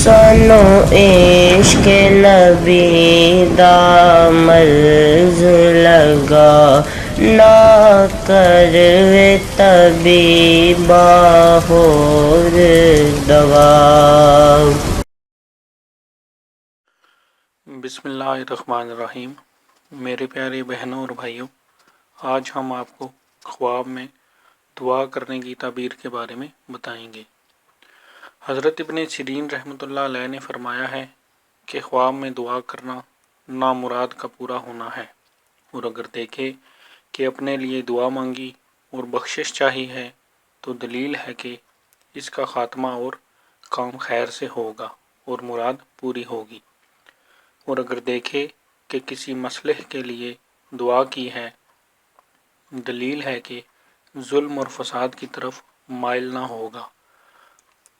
سانو عشق نبی دا مرض لگا نہ کروے طبیبا ہور دوا۔ بسم اللہ الرحمن الرحیم۔ میرے پیارے بہنوں اور بھائیوں، آج ہم آپ کو خواب میں دعا کرنے کی تعبیر کے بارے میں بتائیں گے۔ حضرت ابن سیرین رحمۃ اللہ علیہ نے فرمایا ہے کہ خواب میں دعا کرنا نا-مراد کا پورا ہونا ہے، اور اگر دیکھے کہ اپنے لیے دعا مانگی اور بخشش چاہی ہے تو دلیل ہے کہ اس کا خاتمہ اور کام خیر سے ہوگا اور مراد پوری ہوگی، اور اگر دیکھے کہ کسی مسلح کے لیے دعا کی ہے دلیل ہے کہ ظلم اور فساد کی طرف مائل نہ ہوگا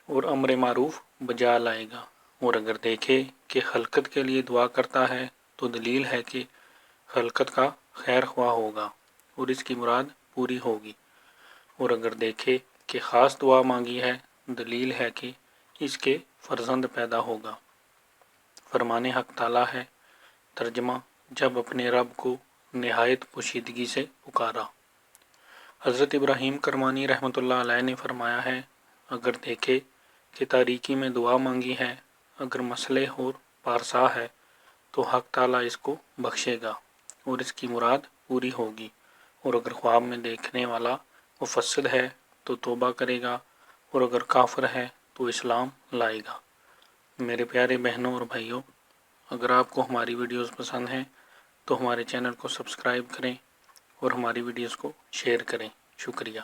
اور امر معروف بجا لائے گا، اور اگر دیکھے کہ خلقت کے لیے دعا کرتا ہے تو دلیل ہے کہ خلقت کا خیر خواہ ہوگا اور اس کی مراد پوری ہوگی، اور اگر دیکھے کہ خاص دعا مانگی ہے دلیل ہے کہ اس کے فرزند پیدا ہوگا۔ فرمان حق تعالی ہے، ترجمہ: جب اپنے رب کو نہایت پوشیدگی سے پکارا۔ حضرت ابراہیم کرمانی رحمۃ اللہ علیہ نے فرمایا ہے، اگر دیکھے کہ تاریکی میں دعا مانگی ہے، اگر مسلح اور پارسا ہے تو حق تعالی اس کو بخشے گا اور اس کی مراد پوری ہوگی، اور اگر خواب میں دیکھنے والا مفسد ہے تو توبہ کرے گا، اور اگر کافر ہے تو اسلام لائے گا۔ میرے پیارے بہنوں اور بھائیوں، اگر آپ کو ہماری ویڈیوز پسند ہیں تو ہمارے چینل کو سبسکرائب کریں اور ہماری ویڈیوز کو شیئر کریں۔ شکریہ۔